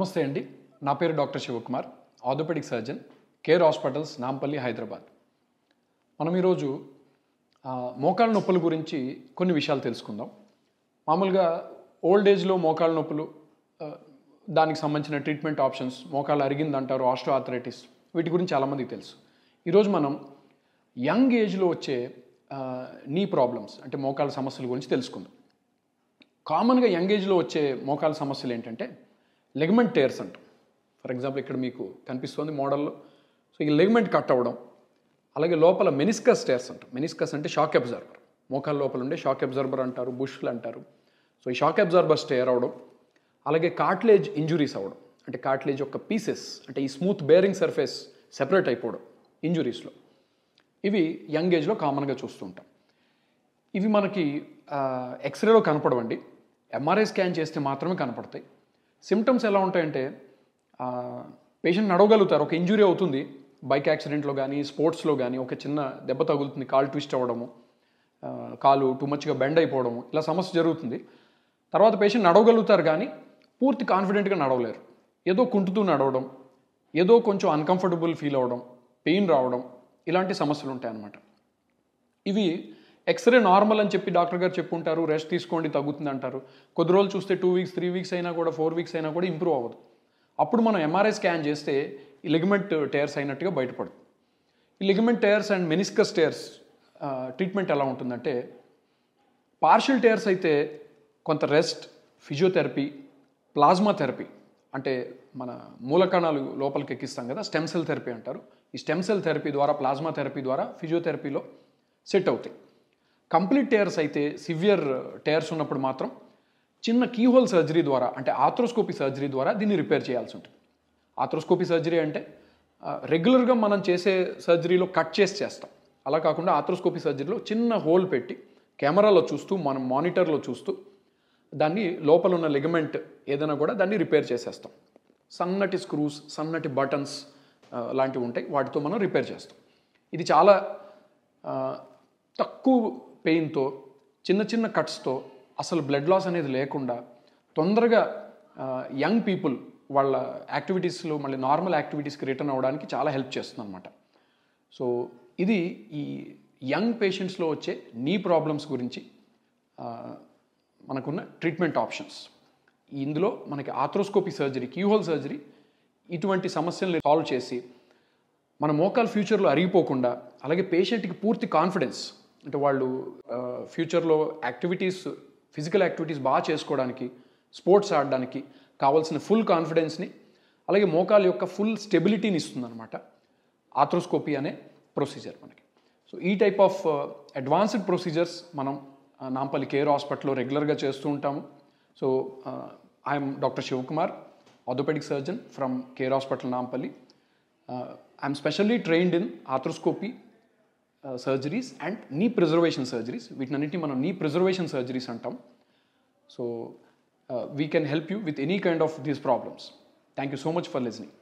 నమస్తే అండి. నా పేరు doctor Shivakumar, orthopaedic surgeon, care hospitals, Nampally, Hyderabad. మనం ఈరోజు మోకాళ్ళ నొప్పుల గురించి కొన్ని విషయాలు తెలుసుకుందాం. మామూలుగా ఓల్డ్ ఏజ్లో మోకాళ్ళ నొప్పులు, దానికి సంబంధించిన ట్రీట్మెంట్ ఆప్షన్స్, మోకాళ్ళు అరిగిందంటారు, ఆస్టియోఆర్థరైటిస్, వీటి గురించి చాలామందికి తెలుసు. ఈరోజు మనం యంగ్ ఏజ్లో వచ్చే నీ ప్రాబ్లమ్స్ అంటే మోకాళ్ళ సమస్యల గురించి తెలుసుకుందాం. కామన్గా యంగ్ ఏజ్లో వచ్చే మోకాళ్ళ సమస్యలు ఏంటంటే లెగమెంట్ టేర్స్ అంటాం. ఫర్ ఎగ్జాంపుల్ ఇక్కడ మీకు కనిపిస్తుంది మోడల్లో. సో ఈ లెగమెంట్ కట్ అవ్వడం, అలాగే లోపల మెనిస్కస్ టేర్స్ అంటాం. మెనిస్కస్ అంటే షాక్ అబ్జార్బర్, మోకాళ్ళ లోపల ఉండే షాక్ అబ్జార్బర్ అంటారు, బుష్లు అంటారు. సో ఈ షాక్ అబ్జార్బర్స్ టేర్ అవడం, అలాగే కార్టిలేజ్ ఇంజురీస్ అవ్వడం, అంటే కార్టిలేజ్ యొక్క పీసెస్ అంటే ఈ స్మూత్ బేరింగ్ సర్ఫేస్ సెపరేట్ అయిపోవడం ఇంజురీస్లో. ఇవి యంగ్ ఏజ్లో కామన్గా చూస్తూ ఉంటాం. ఇవి మనకి ఎక్స్రేలో కనపడవండి, ఎంఆర్ఐ స్కాన్ చేస్తే మాత్రమే కనపడతాయి. సిమ్టమ్స్ ఎలా ఉంటాయంటే పేషెంట్ నడవగలుగుతారు, ఒక ఇంజురీ అవుతుంది, బైక్ యాక్సిడెంట్లో కానీ స్పోర్ట్స్లో కానీ ఒక చిన్న దెబ్బ తగులుతుంది, కాలు ట్విస్ట్ అవ్వడము, కాలు టూ మచ్గా బెండ్ అయిపోవడము, ఇలా సమస్య జరుగుతుంది. తర్వాత పేషెంట్ నడవగలుగుతారు కానీ పూర్తి కాన్ఫిడెంట్గా నడవలేరు, ఏదో కుంటుతూ నడవడం, ఏదో కొంచెం అన్కంఫర్టబుల్ ఫీల్ అవ్వడం, పెయిన్ రావడం, ఇలాంటి సమస్యలు ఉంటాయన్నమాట. ఇవి ఎక్స్రే నార్మల్ అని చెప్పి డాక్టర్ గారు చెప్పుంటారు, రెస్ట్ తీసుకోండి తగ్గుతుంది అంటారు. కొద్ది రోజులు చూస్తే 2 వీక్స్ 3 వీక్స్ అయినా కూడా 4 వీక్స్ అయినా కూడా ఇంప్రూవ్ అవ్వదు. అప్పుడు మనం ఎంఆర్ఐ స్కాన్ చేస్తే ఈ లిగమెంట్ టేర్స్ అయినట్టుగా బయటపడుతుంది. ఈ ligament tears and meniscus tears treatment ఎలా ఉంటుందంటే, పార్షియల్ టేర్స్ అయితే కొంత రెస్ట్, ఫిజియోథెరపీ, ప్లాజ్మా థెరపీ అంటే మన మూలకణాలు లోపలికి ఎక్కిస్తాం కదా, స్టెమ్ సెల్ థెరపీ అంటారు. ఈ స్టెమ్ సెల్ థెరపీ ద్వారా, ప్లాజ్మా థెరపీ ద్వారా ఫిజియోథెరపీలో సెట్ అవుతాయి. కంప్లీట్ టేర్స్ అయితే, సివియర్ టేర్స్ ఉన్నప్పుడు మాత్రం చిన్న కీహోల్ సర్జరీ ద్వారా అంటే ఆర్థ్రోస్కోపీ సర్జరీ ద్వారా దీన్ని రిపేర్ చేయాల్సి ఉంటుంది. ఆర్థ్రోస్కోపీ సర్జరీ అంటే రెగ్యులర్గా మనం చేసే సర్జరీలో కట్ చేసి చేస్తాం. అలా కాకుండా ఆర్థ్రోస్కోపీ సర్జరీలో చిన్న హోల్ పెట్టి కెమెరాలో చూస్తూ, మనం మానిటర్లో చూస్తూ దాన్ని లోపల ఉన్న లిగమెంట్ ఏదైనా కూడా దాన్ని రిపేర్ చేసేస్తాం. సన్నటి స్క్రూస్, సన్నటి బటన్స్ లాంటివి ఉంటాయి, వాటితో మనం రిపేర్ చేస్తాం. ఇది చాలా తక్కువ పెయిన్తో, చిన్న చిన్న కట్స్తో, అసలు బ్లడ్ లాస్ అనేది లేకుండా తొందరగా యంగ్ పీపుల్ వాళ్ళ యాక్టివిటీస్లో మళ్ళీ నార్మల్ యాక్టివిటీస్కి రిటర్న్ అవ్వడానికి చాలా హెల్ప్ చేస్తుంది అనమాట. సో ఇది ఈ యంగ్ పేషెంట్స్లో వచ్చే నీ ప్రాబ్లమ్స్ గురించి మనకున్న ట్రీట్మెంట్ ఆప్షన్స్. ఇందులో మనకి ఆర్థ్రోస్కోపీ సర్జరీ, కీహోల్ సర్జరీ ఇటువంటి సమస్యలను సాల్వ్ చేసి మన మోకాలు ఫ్యూచర్లో అరిగిపోకుండా, అలాగే పేషెంట్కి పూర్తి కాన్ఫిడెన్స్ అంటే వాళ్ళు ఫ్యూచర్లో యాక్టివిటీస్, ఫిజికల్ యాక్టివిటీస్ బాగా చేసుకోవడానికి, స్పోర్ట్స్ ఆడడానికి కావాల్సిన ఫుల్ కాన్ఫిడెన్స్ని, అలాగే మోకాలు యొక్క ఫుల్ స్టెబిలిటీని ఇస్తుందన్నమాట ఆర్థ్రోస్కోపీ అనే ప్రొసీజర్ మనకి. సో ఈ టైప్ ఆఫ్ అడ్వాన్స్డ్ ప్రొసీజర్స్ మనం నాంపల్లి కేర్ హాస్పిటల్లో రెగ్యులర్గా చేస్తూ ఉంటాము. So I'm doctor Shivakumar, orthopaedic surgeon from care hospital Nampally. I'm specially trained in arthroscopy surgeries and knee preservation surgeries. వీటినన్నింటినీ మనం నీ ప్రిజర్వేషన్ సర్జరీస్ అంటాం. So we can help you with any kind of these problems. Thank you so much for listening.